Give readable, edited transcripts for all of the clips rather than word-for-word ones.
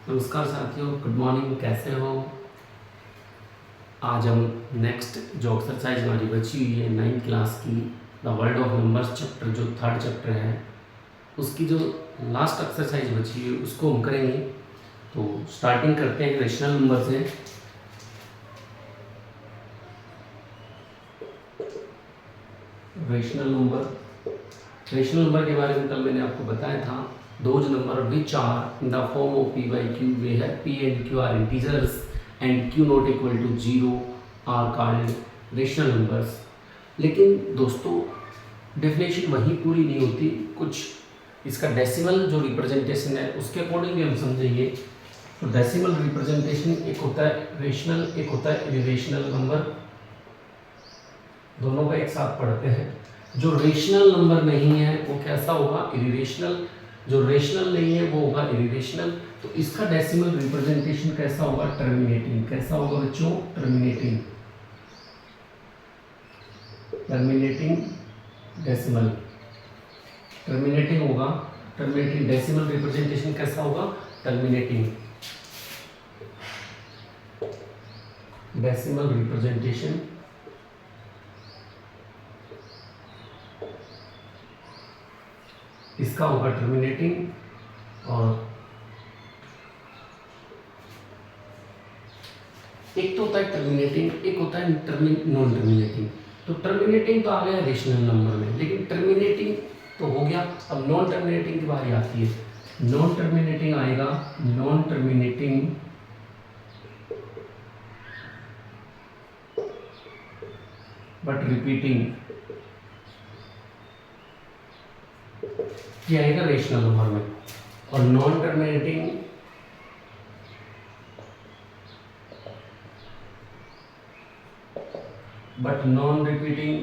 नमस्कार साथियों, good morning. कैसे हो? आज हम नेक्स्ट जो एक्सरसाइज हमारी बची हुई है 9th क्लास की, the world of numbers chapter, जो थर्ड चैप्टर है, उसकी जो लास्ट एक्सरसाइज बची है उसको हम करेंगे। तो स्टार्टिंग करते हैं रेशनल नंबर से। रेशनल नंबर के बारे में कल मैंने आपको बताया था। Those number which are in the form of p by q where p and q are integers and q not equal to 0 are called rational numbers. लेकिन दोस्तों डेफिनेशन वही पूरी नहीं होती, कुछ इसका डेसिमल जो रिप्रेजेंटेशन है उसके अकॉर्डिंग भी हम समझेंगे। तो डेसिमल रिप्रेजेंटेशन एक होता है रेशनल, एक होता है इरेशनल नंबर। दोनों का एक साथ पढ़ते हैं। जो रेशनल नंबर नहीं है वो कैसा होगा? इरेशनल। जो रेशनल नहीं है वो होगा इरेशनल। तो इसका डेसिमल रिप्रेजेंटेशन कैसा होगा? टर्मिनेटिंग। कैसा होगा बच्चों? टर्मिनेटिंग। डेसिमल टर्मिनेटिंग होगा। टर्मिनेटिंग डेसिमल रिप्रेजेंटेशन कैसा होगा? टर्मिनेटिंग। डेसिमल रिप्रेजेंटेशन इसका होगा टर्मिनेटिंग। और एक तो होता है टर्मिनेटिंग, एक होता है नॉन टर्मिनेटिंग। तो टर्मिनेटिंग तो आ गया रेशनल नंबर में, लेकिन टर्मिनेटिंग तो हो गया। अब नॉन टर्मिनेटिंग की बारी आती है। नॉन टर्मिनेटिंग आएगा। नॉन टर्मिनेटिंग बट रिपीटिंग, ये आएगा रेशनल नंबर में। और non terminating but non repeating,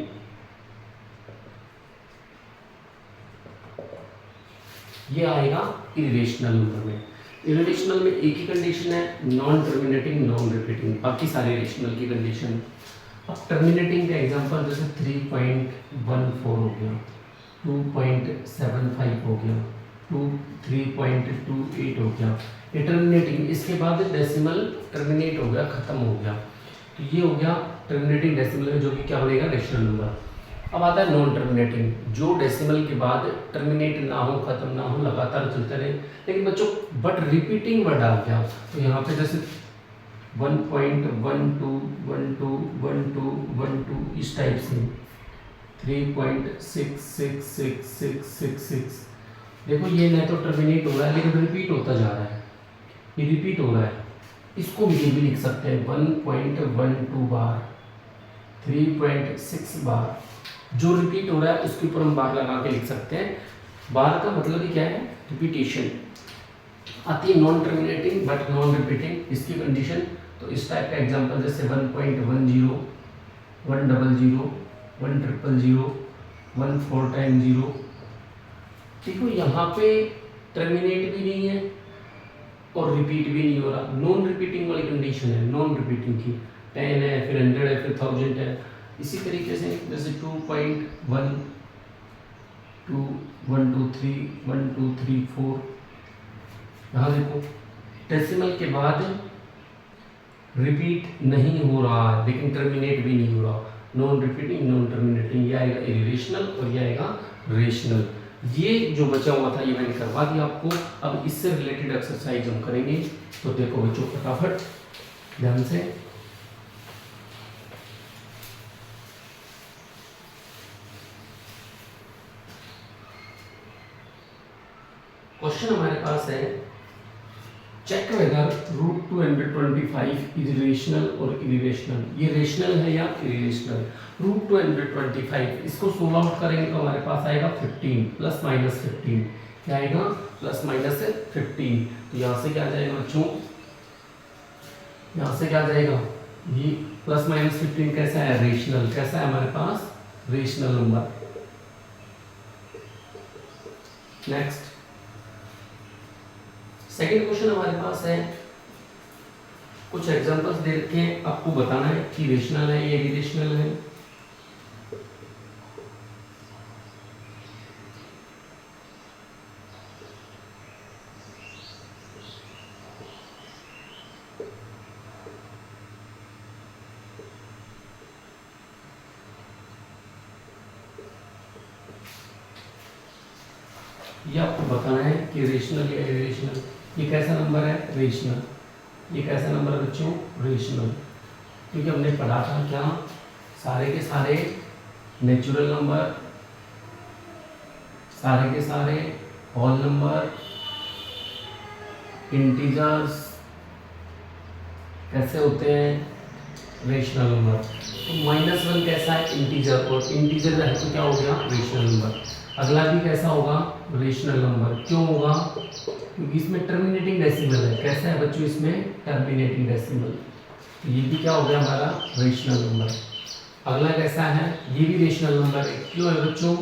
ये आएगा इरेशनल नंबर में। इरेशनल में एक ही कंडीशन है, नॉन टर्मिनेटिंग नॉन रिपीटिंग, बाकी सारे रेशनल की कंडीशन। अब टर्मिनेटिंग का एग्जांपल जैसे 3.14 हो गया, 2.75 हो गया, 3.28 हो गया। ये टर्मिनेटिंग, इसके बाद डेसिमल टर्मिनेट हो गया, खत्म हो गया। तो ये हो गया टर्मिनेटिंग डेसिमल में, जो कि क्या बनेगा? Rational number. अब आता है नॉन टर्मिनेटिंग, जो डेसिमल के बाद टर्मिनेट ना हो, खत्म ना हो, लगातार चलते रहे। लेकिन बच्चों बट रिपीटिंग वर्ड आ गया। तो यहाँ पे जैसे 1.12 इस टाइप से 3.66666, देखो ये न तो टर्मिनेट हो रहा है लेकिन रिपीट होता जा रहा है, ये रिपीट हो रहा है। इसको भी लिख सकते हैं 1.12 बार, 3.6 बार। जो रिपीट हो रहा है उसके ऊपर हम बार लगा के लिख सकते हैं। बार का मतलब ही क्या है? रिपीटेशन। आती है non terminating but non repeating, इसकी कंडीशन। तो इस टाइप का एग्जांपल जैसे 1.10, 100, 100, 100, 14 टाइम 0। देखो यहाँ पे टर्मिनेट भी नहीं है और रिपीट भी नहीं हो रहा। नॉन रिपीटिंग वाली कंडीशन है, नॉन रिपीटिंग की। 10 है, फिर 100 है, फिर 1000 है। इसी तरीके से जैसे 2.1, 2, 1 2 3, 1 2 3 4, यहाँ देखो डेसिमल के बाद रिपीट नहीं हो रहा है लेकिन टर्मिनेट भी नहीं हो रहा। नॉन रिपीटिंग नॉन टर्मिनेटिंग, ये आएगा इरेशनल और ये आएगा रेशनल। ये जो बचा हुआ था ये मैंने करवा दिया आपको। अब इससे रिलेटेड एक्सरसाइज हम करेंगे। तो देखो बच्चों फटाफट ध्यान से। क्वेश्चन हमारे पास है, चेक वेदर √225 इज रेशनल और इरेशनल। ये रेशनल है या इरेशनल? √225 इसको सोल्व आउट करेंगे तो हमारे पास आएगा 15 प्लस माइनस 15। क्या आएगा? Plus minus 15। तो यहाँ से क्या आ जाएगा बच्चों? यहाँ से क्या आ जाएगा? ये प्लस माइनस 15 कैसा है? रेशनल। कैसा है हमारे पास? Rational number. Next second question हमारे पास है, कुछ एग्जांपल्स दे रखे हैं, आपको बताना है कि रेशनल है या इरेशनल है। ये आपको बताना है कि रेशनल या इरेशनल। ये कैसा नंबर है? रेशनल। ये कैसा नंबर है बच्चों? रेशनल। क्योंकि हमने पढ़ा था क्या, सारे के सारे नेचुरल नंबर, सारे के सारे होल नंबर, इंटीजर्स कैसे होते हैं? Rational number. तो -1 कैसा है? इंटीजर, और इंटीजर है तो क्या हो गया? Rational number. अगला भी कैसा होगा? Rational number. क्यों होगा? क्योंकि इसमें टर्मिनेटिंग डेसिमल है। कैसा है बच्चों? इसमें टर्मिनेटिंग डेसिमल। तो ये भी क्या हो गया हमारा? Rational number. अगला कैसा है? ये भी रेशनल नंबर है। क्यों है बच्चों?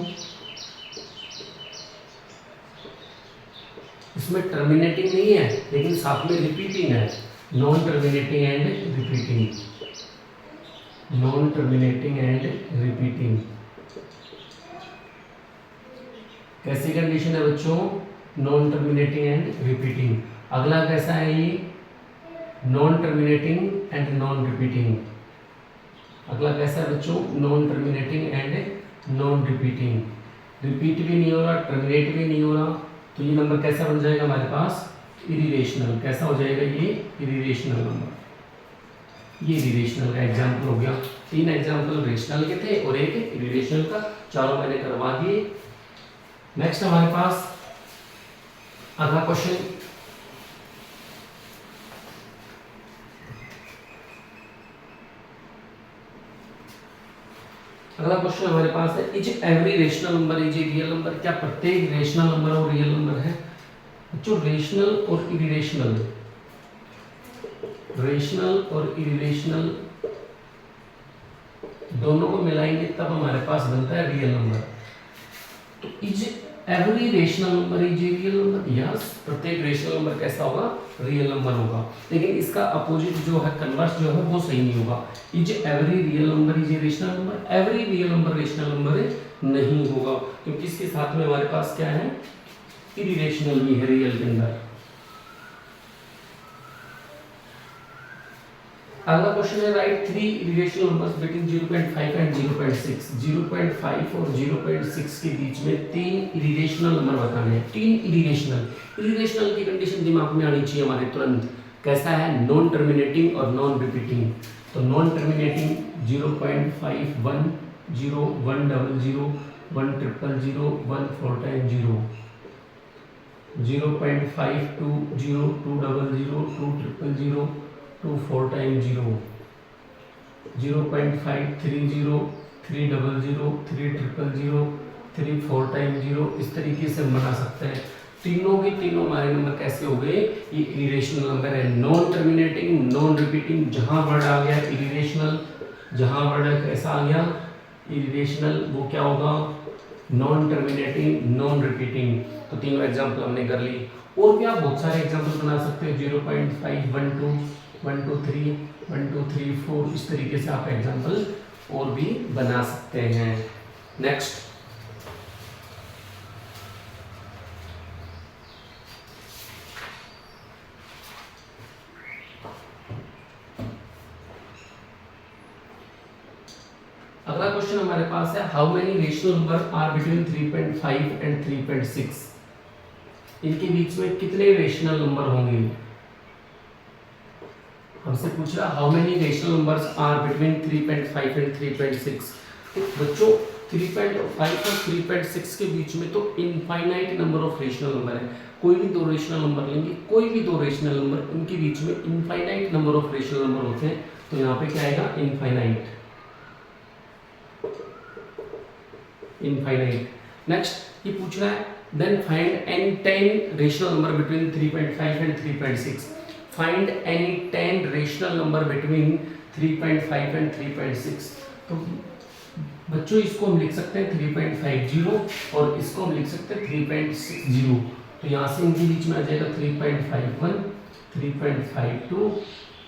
इसमें टर्मिनेटिंग नहीं है लेकिन साथ में रिपीटिंग है। Non terminating and repeating, non terminating and repeating. कैसी कंडीशन है बच्चों? Non terminating and repeating. अगला कैसा है? ये non terminating and non repeating. अगला कैसा है बच्चों? Non terminating and non repeating. Repeat भी नहीं हो रहा, टर्मिनेट भी नहीं हो रहा, तो ये नंबर कैसा बन जाएगा हमारे पास? इरिरेशनल। कैसा हो जाएगा ये? इरिरेशनल नंबर। ये इरिरेशनल का एग्जाम्पल हो गया। 3 एग्जाम्पल रेशनल के थे और एक इरिरेशनल का, चारों मैंने करवा दिए। नेक्स्ट हमारे पास अगला क्वेश्चन, अगला क्वेश्चन हमारे पास है is every rational number is a real number. क्या प्रत्येक रेशनल नंबर और रियल नंबर है? बच्चों रेशनल और इरिरेशनल, रेशनल और इरिरेशनल दोनों को मिलाएंगे तब हमारे पास बनता है रियल नंबर। तो is every rational number is a real number? Yes, प्रत्येक रेशनल नंबर कैसा होगा? रियल नंबर होगा। लेकिन इसका अपोजिट जो है, कन्वर्स जो है वो सही नहीं होगा। Is every real number is a rational number? Every real number rational number नहीं होगा, क्योंकि इसके साथ में हमारे पास क्या है? इरिरेशनल भी है रियल के अंदर। अगला क्वेश्चन है राइट 3 इरिरेशनल नंबर्स बिटवीन 0.5 एंड 0.6। 0.5 और 0.6 के बीच में 3 इरिरेशनल नंबर बताने हैं। 3 इरिरेशनल। इरिरेशनल की कंडीशन दिमाग में आनी चाहिए हमारे तुरंत। कैसा है? नॉन टर्मिनेटिंग और नॉन रिपीटिंग। तो non terminating 0.5 1 0 1 00 1 000 1 4 time 0, 0.5 2 0 2 00 2 000 2 4 time 0, 0.5 30 3 00 3 000 3 4 time 0। इस तरीके से हम बना सकते हैं। तीनों के तीनों हमारे नंबर कैसे हो गए? ये इरिरेशनल नंबर है। Non terminating, non repeating. जहां वर्ड आ गया इरिरेशनल, जहां वर्ड कैसा आ गया? इरिरेशनल, वो क्या होगा? Non terminating, non repeating. तो तीनों एग्जाम्पल हमने कर ली। और भी आप बहुत सारे एग्जाम्पल बना सकते हो। 0.5 1 2 1 2 3 1 2 3 4, इस तरीके से आप एग्जाम्पल और भी बना सकते हैं। नेक्स्ट, अगला क्वेश्चन हमारे पास है how many rational number are between 3.5 and 3.6। इनके बीच में कितने रेशनल नंबर होंगे? हमसे पूछ रहा how many rational numbers are between 3.5 and 3.6। बच्चों 3.5 और 3.6 के बीच में तो infinite number of rational number है। कोई भी दो रेशनल नंबर लेंगे, कोई भी दो रेशनल नंबर, उनके बीच में infinite number of rational number होते हैं। तो यहाँ पे क्या आएगा? Infinite, infinite. नेक्स्ट ये पूछ रहा है then find any 10 rational number between 3.5 and 3.6। Find any 10 rational number between 3.5 and 3.6। तो बच्चों इसको हम लिख सकते हैं 3.50 और इसको हम लिख सकते हैं 3.60। तो यहाँ से इनके बीच में आ जाएगा 3.51 3.52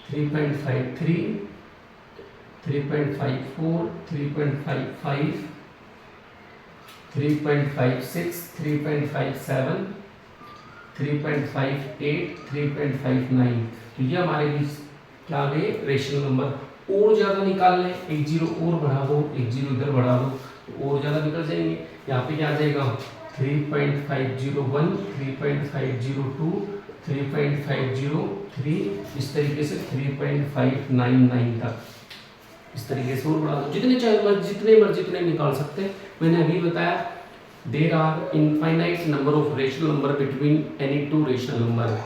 3.53 3.54 3.55 3.56 3.57 3.58 3.59। तो ये हमारे बीच क्या आ गए? Rational number. और ज़्यादा निकाल लें, एक जीरो और बढ़ा दो, एक जीरो इधर बढ़ा दो, तो और ज़्यादा निकल जाएंगे। यहाँ पे क्या आ जाएगा? 3.501, 3.502, 3.503, इस तरीके से 3.599 तक। इस तरीके से और बढ़ा दो, जितने चाहे जितने मर्जी उतने निकाल सकते हैं। मैंने अभी बताया there are infinite number of rational number between any two rational number.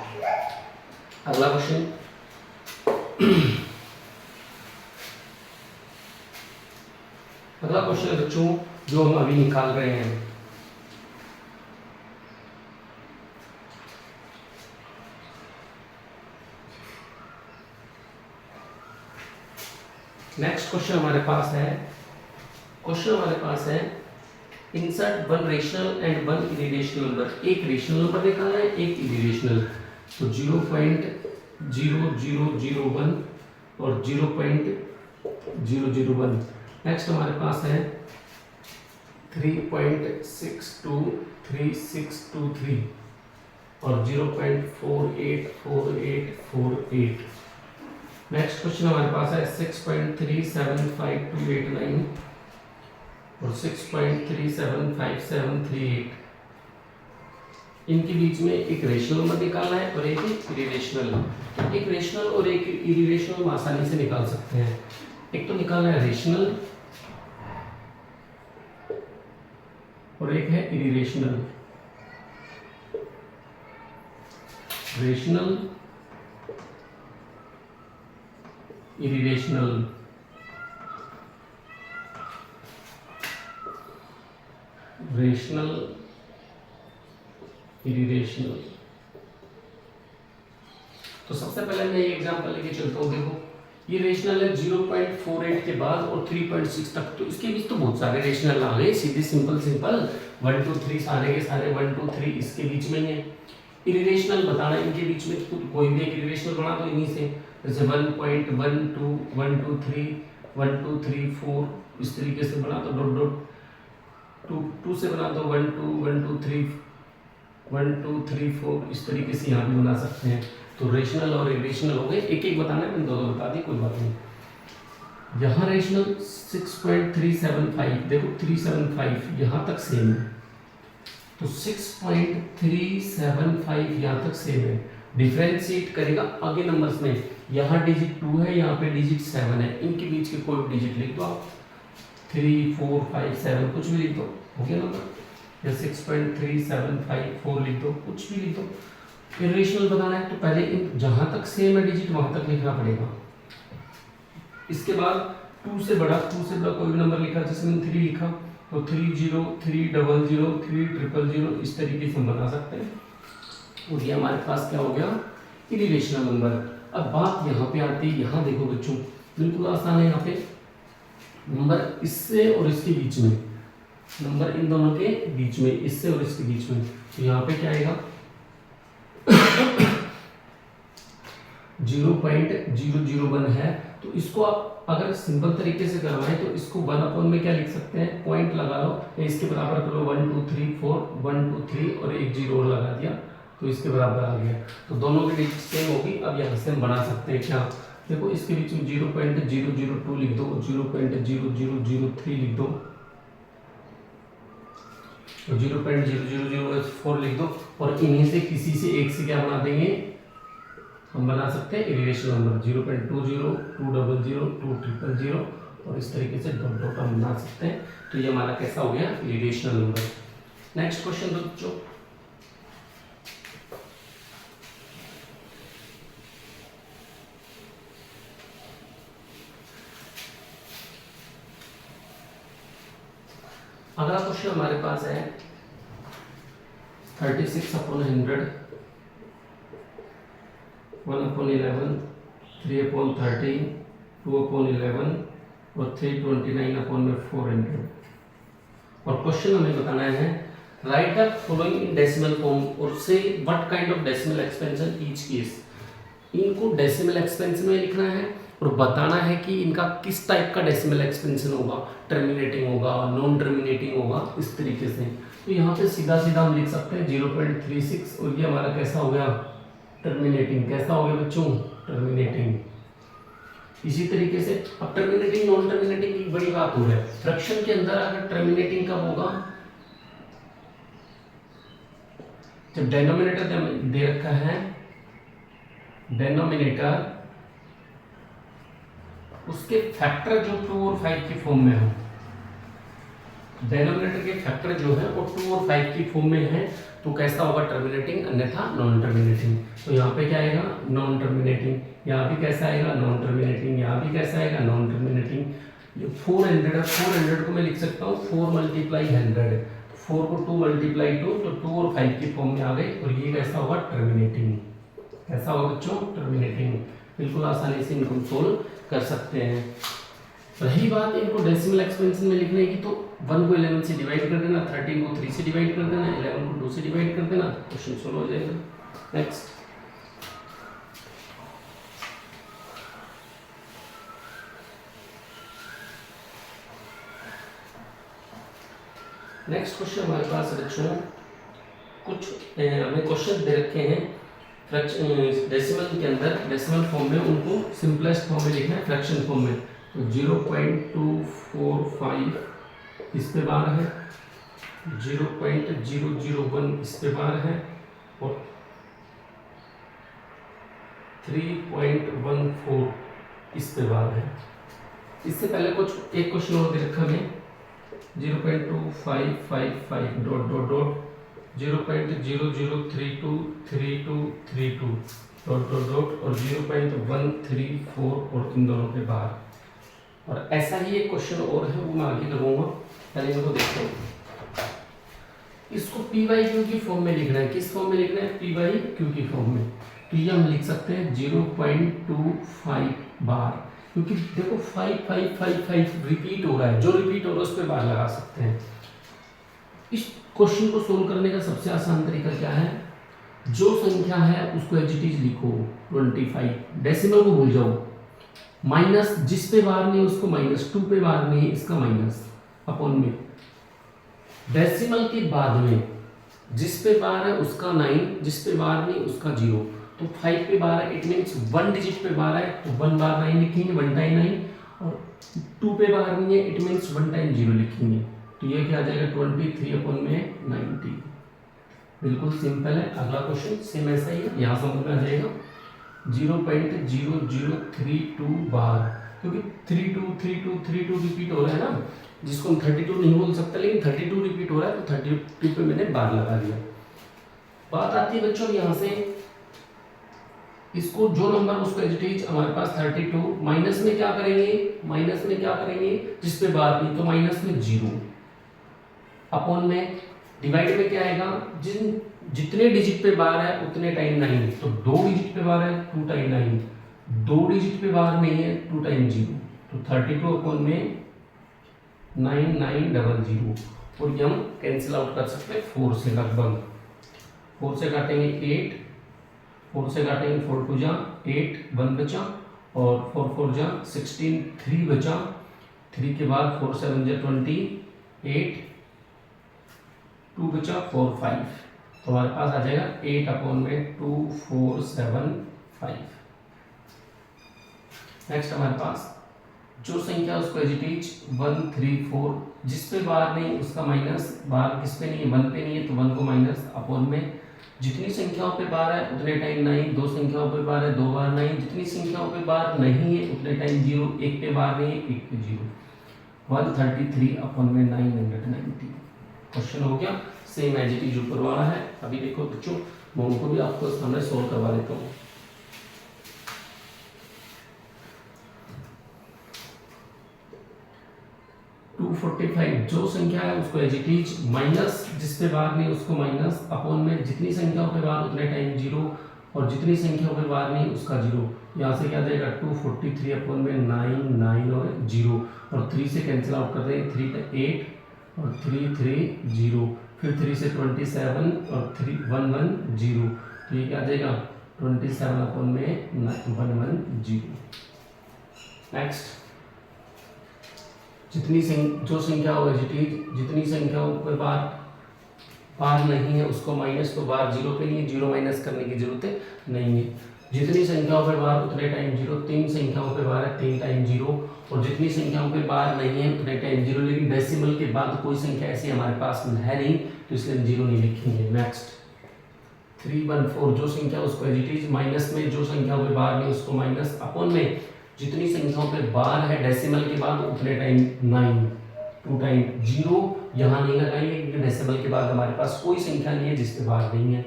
अगला क्वेश्चन, अगला क्वेश्चन है बच्चों जो हम अभी निकाल रहे हैं। नेक्स्ट क्वेश्चन हमारे पास है insert one rational and one irrational number. एक रेशनल नंबर निकालना है, एक इरेशनल। तो 0.0001 और 0.001। नेक्स्ट हमारे पास है 3.623623 और 0.484848। नेक्स्ट क्वेश्चन हमारे पास है 6.375289 और 6.375738। इनके बीच में एक रेशनल नंबर निकालना है और एक इरेशनल। एक रेशनल और एक इरेशनल हम आसानी से निकाल सकते हैं। एक तो निकालना है रेशनल और एक है irrational. Rational, irrational. Rational, irrational. तो सबसे पहले मैं ये एग्जांपल लेके चलता हूँ। देखो ये रेशनल है 0.48 के बाद और 3.6 तक, तो इसके बीच तो बहुत सारे रेशनल आ गए। सीधे सिंपल 1 2 3 सारे के सारे 1 2 3 इसके बीच में ही है। इरेशनल बताना इनके बीच में कोई भी एक इरेशनल बना दो इन्हीं से, जैसे 1.12 1 2 3 1 2 3 4 इस तरीके से बना दो। डॉट डॉट 2 से बना दो 1 2 1 2 3 1 2 3 4 इस तरीके से यहाँ भी बना सकते हैं। तो रेशनल और इरेशनल हो गए। एक एक बताना है, मैंने दो बता दी, कोई बात नहीं। यहाँ रेशनल 6.375, देखो 375 यहाँ तक सेम है, तो 6.375 यहाँ तक सेम है। डिफरेंशिएट करेगा आगे नंबर्स में, यहाँ डिजिट 2 है, यहाँ पे डिजिट 7 है, इनके बीच के कोई डिजिट लिख दो आप, 3 4 5 7 कुछ भी लिख दो, हो गया नंबर। या 6.3754 लिख दो, कुछ भी लिख दो। इरेशनल बताना है तो पहले इन जहां तक सेम है डिजिट वहां तक लिखना पड़ेगा। इसके बाद 2 से बड़ा कोई भी नंबर लिखा, जैसे मैंने 3 लिखा तो 30 300 3000 इस तरीके से हम बना सकते हैं। और ये हमारे पास क्या हो गया, इरेशनल नंबर। अब बात यहाँ पे आती है, यहाँ देखो बच्चों बिल्कुल आसान है। यहाँ पे नंबर इससे और इसके बीच में, नंबर इन दोनों के बीच में, इससे और इसके बीच में, तो यहाँ पे क्या आएगा 0.001 है। तो इसको आप अगर सिंपल तरीके से करवाएं तो इसको 1 में क्या लिख सकते हैं, पॉइंट लगा लो या इसके बराबर करो 1 2 3 4 1 2 3 और एक 0 और लगा दिया तो इसके बराबर आ गया। तो दोनों की डिजिट सेम होगी। अब यहाँ से हम बना सकते हैं क्या, देखो इसके बीच में 0.002 लिख दो, 0.0003 लिख दो, 0.0004 लिख दो, और इन्हीं से किसी से एक से क्या बना देंगे, हम बना सकते हैं इरेशनल नंबर 0.20 200 200 और इस तरीके से डॉट डॉट हम बना सकते हैं। तो ये हमारा कैसा हो गया, इरेशनल नंबर। नेक्स्ट क्वेश्चन दो बच्चों, अगला क्वेश्चन हमारे पास है 36/100 1/11 3/13 2/11 और 329/400। और क्वेश्चन हमें बताना है right the following in decimal form और से what kind of decimal expansion each case. इनको डेसिमल एक्सपेंशन में लिखना है और बताना है कि इनका किस टाइप का डेसिमल एक्सपेंशन होगा, टर्मिनेटिंग होगा, नॉन टर्मिनेटिंग होगा, इस तरीके से। तो यहाँ पे सीधा सीधा हम लिख सकते हैं 0.36 और ये हमारा कैसा हो गया, टर्मिनेटिंग। कैसा हो गया बच्चों, टर्मिनेटिंग। इसी तरीके से अब टर्मिनेटिंग नॉन टर्मिनेटिंग की बड़ी बात हो रही है, फ्रैक्शन के अंदर अगर टर्मिनेटिंग कब होगा, जब डेनोमिनेटर दे रखा है, डेनोमिनेटर उसके फैक्टर जो 2 और 5 की फॉर्म में हो, डेनोमिनेटर के फैक्टर जो है वो 2 और 5 की फॉर्म में है, तो कैसा होगा? टर्मिनेटिंग, अन्यथा नॉन टर्मिनेटिंग। तो यहाँ पे क्या आएगा? Non terminating. यहाँ भी कैसा आएगा? Non terminating. यहाँ भी कैसा आएगा? Non terminating. ये 400 है, 400 को मैं लिख सकता हूँ 4 मल्टीप्लाई 100, 4 को 2 मल्टीप्लाई 2, तो 2 और 5 की फॉर्म में आ गई, और ये कैसा होगा? टर्मिनेटिंग। कैसा होगा बच्चों? टर्मिनेटिंग। बिल्कुल आसानी से इनको सोल्व कर सकते हैं। रही बात इनको डेसिमल एक्सपेंशन में लिखने की, तो 1 को 11 से डिवाइड कर देना, 13 को 3 से डिवाइड कर देना, 11 को 2 से डिवाइड कर देना, क्वेश्चन सोल्व हो जाएगा। नेक्स्ट, नेक्स्ट क्वेश्चन हमारे पास बच्चों कुछ हमें क्वेश्चन दे रखे हैं डेसिमल के अंदर, डेसिमल फॉर्म में, उनको सिंपलेस्ट फॉर्म में लिखना है, फ्रैक्शन फॉर्म में। तो 0.245 इस पे बार है, 0.001 इस पे बार है, और 3.14 इस पे बार है। इससे पहले कुछ एक क्वेश्चन और दे रखा है 0.2555 dot dot dot 0.00323232 dot dot dot और 0.134 और इन दोनों के बाहर। और ऐसा ही एक क्वेश्चन और है, वो मैं आगे करूँगा, पहले इनको देखते हैं। इसको p/q की फॉर्म में लिखना है। किस फॉर्म में लिखना है? p/q की फॉर्म में। तो ये हम लिख सकते हैं 0.25 बार, क्योंकि देखो 5 रिपीट हो रहा है, जो रिपीट हो रहा है उस पर बार लगा सकते हैं। इस क्वेश्चन को सोल्व करने का सबसे आसान तरीका क्या है? जो संख्या है उसको एज इट इज लिखो 25, डेसिमल को भूल जाओ, माइनस जिस पे बार नहीं उसको माइनस, 2 पे बार नहीं इसका माइनस, अपॉन में डेसिमल के बाद में जिस पे बार है उसका 9, जिस पे बार नहीं उसका 0। तो 5 पे बार है, इट मीन्स 1 डिजिट पे बार है, तो 1 बार 9 लिखेंगे, 1 टाइम 9, और 2 पे बार नहीं है, इट मीन्स 1 टाइम 0 लिखेंगे। तो ये क्या आ जाएगा? 23/90। बिल्कुल सिंपल है। अगला क्वेश्चन सेम ऐसा ही है, यहाँ समझ में आ जाएगा। 0.0032 बार, क्योंकि 32 रिपीट हो रहा है ना, जिसको हम 32 नहीं बोल सकते, लेकिन 32 रिपीट हो रहा है, तो 32 पे मैंने बार लगा दिया। बात आती है बच्चों यहाँ से, इसको जो नंबर उसको एज इट इज हमारे पास 32, माइनस में क्या करेंगे? माइनस में क्या करेंगे? जिस पे बार नहीं तो माइनस में 0, अपॉन में डिवाइड में क्या आएगा? जितने डिजिट पे बार है उतने टाइम 9, तो 2 डिजिट पे बार है 2 टाइम 9, 2 डिजिट पे बार नहीं है 2 टाइम 0, तो 32 अपॉन में 9900। और ये हम कैंसिल आउट कर सकते हैं 4 से, लगभग 4 से काटेंगे 8, 4 से काटेंगे 4 2 जा 8, 1 बचा, और 4 4 जा 16, 3 बचा, 3 के बाद 4 7 जा 28, 2 बचा 4 5, तो हमारे पास आ जाएगा 8/2475। नेक्स्ट हमारे पास जो संख्या उसको एज इट इज 134, जिस पे बार नहीं उसका माइनस, बार किस पे नहीं है? 1 पे नहीं है, तो 1 को माइनस, अपॉन में जितनी संख्याओं पे बार है उतने टाइम 9, 2 संख्याओं पे बार है 2 बार 9, जितनी संख्याओं पे बार नहीं है उतने टाइम 0, 1 पे बार नहीं है 1 पे 0, 133/990। क्वेश्चन हो गया, सेम एज इट इज ऊपर वाला है। अभी देखो बच्चों, मैं उनको भी आपको सामने सोल्व करवा देता हूँ। जो संख्या है उसको एज इट इज, माइनस जिस पे बार नहीं उसको माइनस, अपॉन में जितनी संख्याओं पे बार उतने टाइम 0, और जितनी संख्याओं पे बार नहीं उसका 0। यहाँ से क्या जाएगा? 243 अपॉन में 9 9 और 0, और 3 से कैंसिल आउट कर देंगे, 3 8 और 3 3 0, फिर 3 से 27 और 3 1 1 0, तो ये क्या आ जाएगा? 27 अपॉन में 1 1 0। नेक्स्ट, जो संख्या हो एज इट इज, जितनी संख्याओं पर बार नहीं है उसको माइनस, तो बार 0 पे नहीं है, 0 माइनस करने की जरूरत नहीं है। जितनी संख्याओं पर बार उतने टाइम 0, 3 संख्याओं पर बार है 3 टाइम 0, और जितनी संख्याओं पर बार नहीं है उतने टाइम 0, लेकिन डेसिमल के बाद कोई संख्या ऐसी हमारे पास है नहीं, तो इसलिए हम 0 नहीं लिखेंगे। नेक्स्ट, 314 जो संख्या उसको एज इट इज, माइनस में जो संख्या पे बार नहीं उसको माइनस, अपॉन में जितनी संख्याओं पे बार है डेसिमल के बाद उतने टाइम 9, 2 टाइम 0 यहाँ नहीं लगाएंगे क्योंकि डेसिमल के बाद हमारे पास कोई संख्या नहीं है जिसपे बार नहीं है,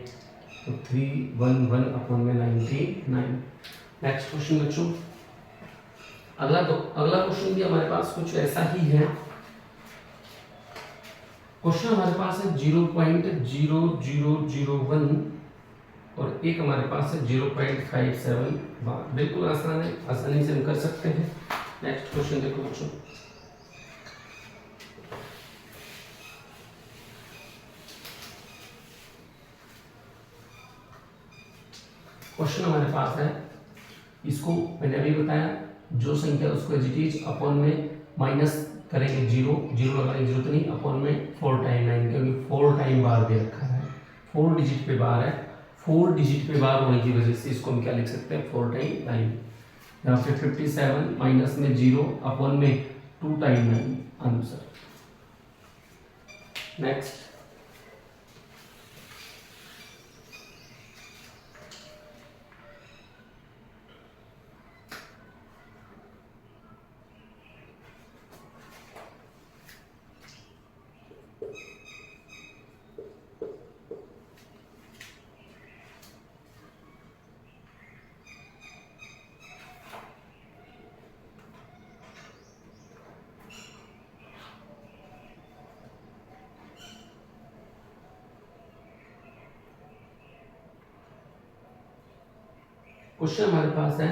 तो 311 अपॉन में 99। नेक्स्ट क्वेश्चन बच्चों, अगला क्वेश्चन भी हमारे पास कुछ ऐसा ही है। क्वेश्चन हमारे पास है 0.0001 और एक हमारे पास है 0.57 बार। बिल्कुल आसान है, आसानी से हम कर सकते हैं। नेक्स्ट क्वेश्चन देखो बच्चों, क्वेश्चन हमारे पास है, इसको मैंने अभी बताया, जो संख्या उसको एज इट इज, अपॉन में माइनस करेंगे 0 लगाने की जरूरत नहीं, अपॉन में 4 टाइम 9 क्योंकि 4 टाइम बार दे रखा है, 4 डिजिट पे बार है, 4 डिजिट पे बार होने की वजह से इसको हम क्या लिख सकते हैं 4 टाइम 9। यहाँ पे 57 माइनस में 0 अपॉन में 2 टाइम 9 आंसर। नेक्स्ट क्वेश्चन हमारे पास है,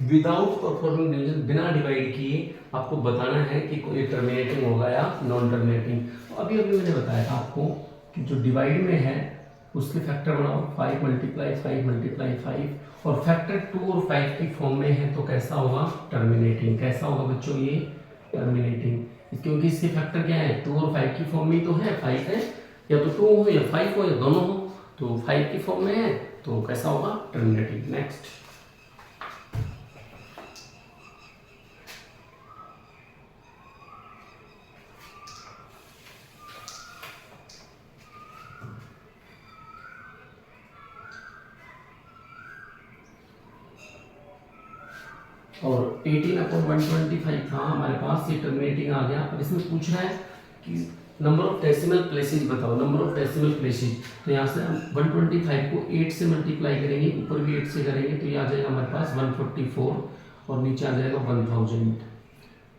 विदाउट परफॉर्मिंग डिवीजन, बिना डिवाइड किए आपको बताना है कि कोई टर्मिनेटिंग होगा या नॉन टर्मिनेटिंग। तो अभी मैंने बताया था आपको कि जो डिवाइड में है उसके फैक्टर बनाओ, 5 × 5 × 5 और फैक्टर 2 और 5 की फॉर्म में है तो कैसा होगा टर्मिनेटिंग। कैसा होगा बच्चों ये टर्मिनेटिंग, क्योंकि इसके फैक्टर क्या है 2 और 5 की फॉर्म में तो है, 5 है, या तो 2 हो या 5 हो या दोनों हो, तो 5 की फॉर्म में है तो कैसा होगा टर्मिनेटिंग। नेक्स्ट और 18/125 था हमारे पास, ये टर्मिनेटिंग आ गया। अब इसमें पूछ रहा है कि नंबर ऑफ डेसिमल प्लेसेस बताओ, नंबर ऑफ डेसिमल प्लेसेस। तो यहाँ से हम 125 को 8 से मल्टीप्लाई करेंगे, ऊपर भी 8 से करेंगे तो ये आ जाएगा हमारे पास 144 और नीचे आ जाएगा 1000।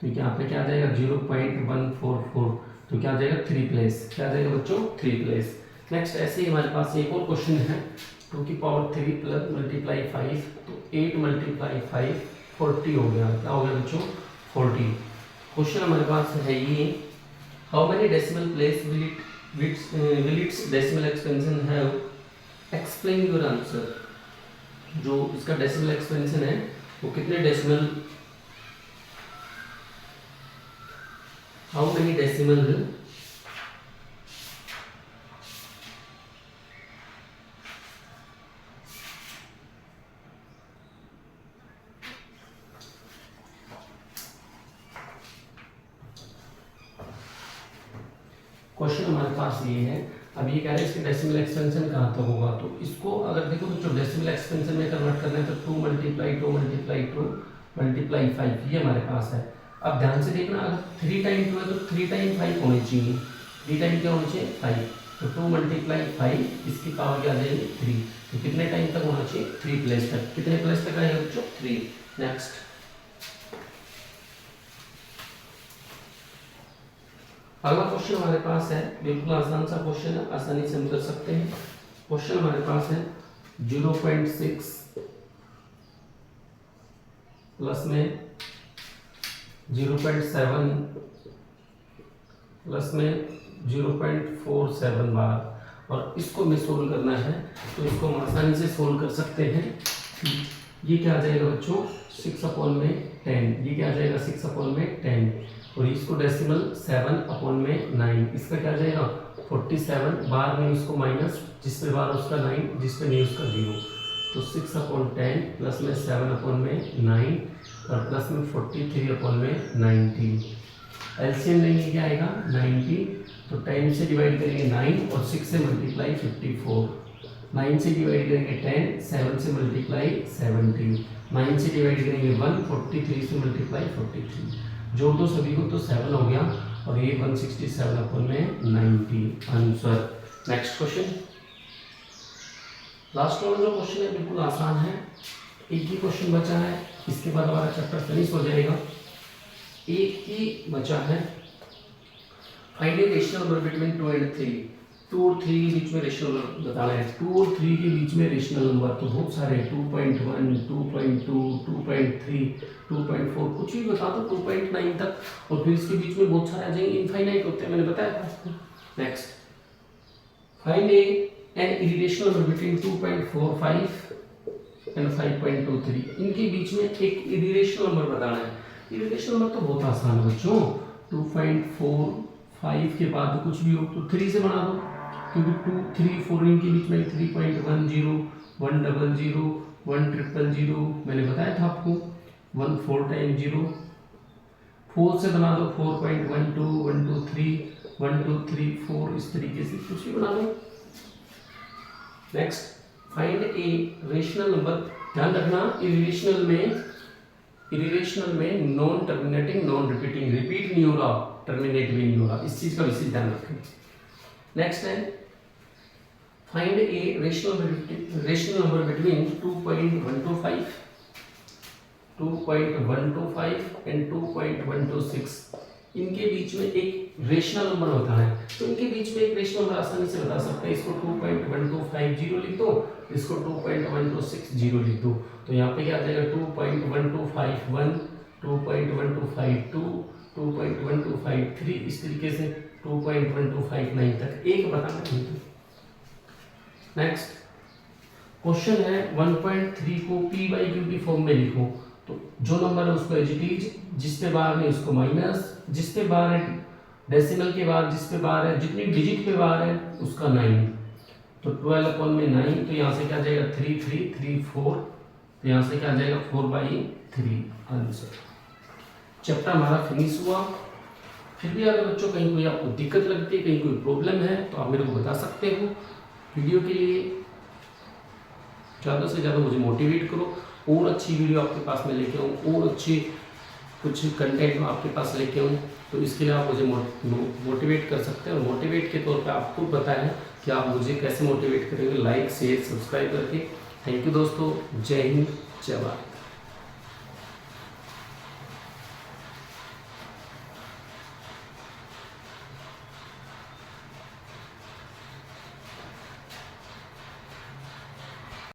तो यहाँ पे क्या आ जाएगा 0.144, तो क्या आ जाएगा 3 प्लेस, क्या आ जाएगा बच्चों 3 प्लेस। नेक्स्ट ऐसे ही हमारे पास एक और क्वेश्चन है, 2⁻³ प्लस मल्टीप्लाई 5, तो 8 × 5 40 हो गया, क्या हो गया बच्चों 40। क्वेश्चन हमारे पास है ये, how many decimal place will it's decimal expansion have, explain your answer. जो इसका डेसिमल एक्सपेंशन है वो कितने decimal, how many decimal question हमारे पास ये है। अब ये कह रहे हैं इसके डेसिमल एक्सपेंशन कहाँ तक होगा, तो इसको अगर देखो तो जो डेसिमल एक्सपेंशन में कन्वर्ट करना है तो 2 × 2 × 2 × 5 ये हमारे पास है। अब ध्यान से देखना, अगर 3 टाइम 2 है तो 3 टाइम 5 होने चाहिए, 3 टाइम क्या होना चाहिए 5, तो 2 × 5 इसकी पावर क्या आ जाएगी 3, तो कितने टाइम तक होना चाहिए 3 प्लेस तक। कितने प्लेस तक आएगा बच्चों 3। नेक्स्ट अगला क्वेश्चन हमारे पास है, बिल्कुल आसान सा क्वेश्चन है, आसानी से हम कर सकते हैं। क्वेश्चन हमारे पास है 0.6 प्लस में 0.7 प्लस में 0.47 बार, और इसको हमें सोल्व करना है तो इसको हम आसानी से सोल्व कर सकते हैं। ये क्या आ जाएगा बच्चों 6/10, ये क्या आ जाएगा 6/10, और इसको डेसिमल 7/9, इसका क्या आ जाएगा 47, बार में इसको माइनस, जिस पे बार उसका 9, जिस पे नहीं उसका 0, तो 6/10 प्लस में 7/9 और प्लस में 43/90। एलसीएम लेंगे क्या आएगा 90, तो 10 से डिवाइड करेंगे 9 और 6 से मल्टीप्लाई 54, 9 से डिवाइड करेंगे 10, 7 से मल्टीप्लाई 17, 9 से डिवाइड करेंगे 1, 43 से मल्टीप्लाई 43, जोड़ दो सभी को तो 7 हो गया और ये 167 अपन में 90 आंसर। नेक्स्ट क्वेश्चन, लास्ट वाला जो क्वेश्चन है बिल्कुल आसान है, एक ही क्वेश्चन बचा है, इसके बाद हमारा चैप्टर फिनिश हो जाएगा। एक ही बचा है, find a rational number between 2 and 3। 2 और 3 के बीच में रेशनल नंबर बताना है। 2 और 3 के बीच में रेशनल नंबर तो बहुत सारे, 2.1, 2.2, 2.3, 2.4, कुछ भी बता दो 2.9 तक, और फिर इसके बीच में बहुत सारे आ जाएंगे, इनफाइनाइट होते हैं, मैंने बताया था। Next, find an irrational number between 2.45 and 5.23। इनके बीच में एक इरेशनल नंबर बताना है। इरेशनल नंबर तो बहुत आसान है बच्चों, 2.45 के बाद कुछ भी हो तो 3 से बना दो, क्योंकि 2, 3, 4 इनके बीच में 3.10, 100, 100, मैंने बताया था आपको, 1 4 टाइम 0, 4 से बना दो 4.12, 1 2 3, 1 2 3 4, इस तरीके से कुछ भी बना दो। Next, find a rational number. ध्यान रखना इरेशनल में non terminating, non repeating, repeat नहीं हो रहा, टर्मिनेट भी नहीं हो रहा, इस चीज का विशेष ध्यान रखें। नेक्स्ट है, find a rational number between 2.125 and 2.126। इनके बीच में एक रेशनल नंबर होता है, तो इनके बीच में एक रेशनल नंबर आसानी से बता सकते हैं। इसको 2.1250 लिख दो, इसको 2.1260 लिख दो, तो यहाँ पे क्या आ जाएगा 2.1251, 2.1252, 2.1253, इस तरीके से 2.1259 तक एक बताना है। नेक्स्ट क्वेश्चन है 1.3 को p बाई क्यू की फॉर्म में लिखो, तो जो नंबर है उसको एज इट इज, जिस पे बार है उसको माइनस, जिस पे बार है डेसिमल के बाद, जिस पे बार है, जितनी डिजिट पे बार है उसका 9, तो 12/9, तो यहाँ से क्या जाएगा 3 3 3 4, तो यहाँ से क्या जाएगा 4/3 आंसर। चैप्टर हमारा फिनिश हुआ। फिर भी अगर बच्चों कहीं कोई आपको दिक्कत लगती है, कहीं कोई प्रॉब्लम है, तो आप मेरे को बता सकते हो। वीडियो के लिए ज़्यादा से ज़्यादा मुझे मोटिवेट करो, और अच्छी वीडियो आपके पास में लेके आऊँ, और अच्छी कुछ कंटेंट में आपके पास लेके आऊँ, तो इसके लिए आप मुझे मोटिवेट कर सकते हैं। और मोटिवेट के तौर पे आपको पता है कि आप मुझे कैसे मोटिवेट करेंगे, लाइक शेयर सब्सक्राइब करके। थैंक यू दोस्तों, जय हिंद, जय भारत।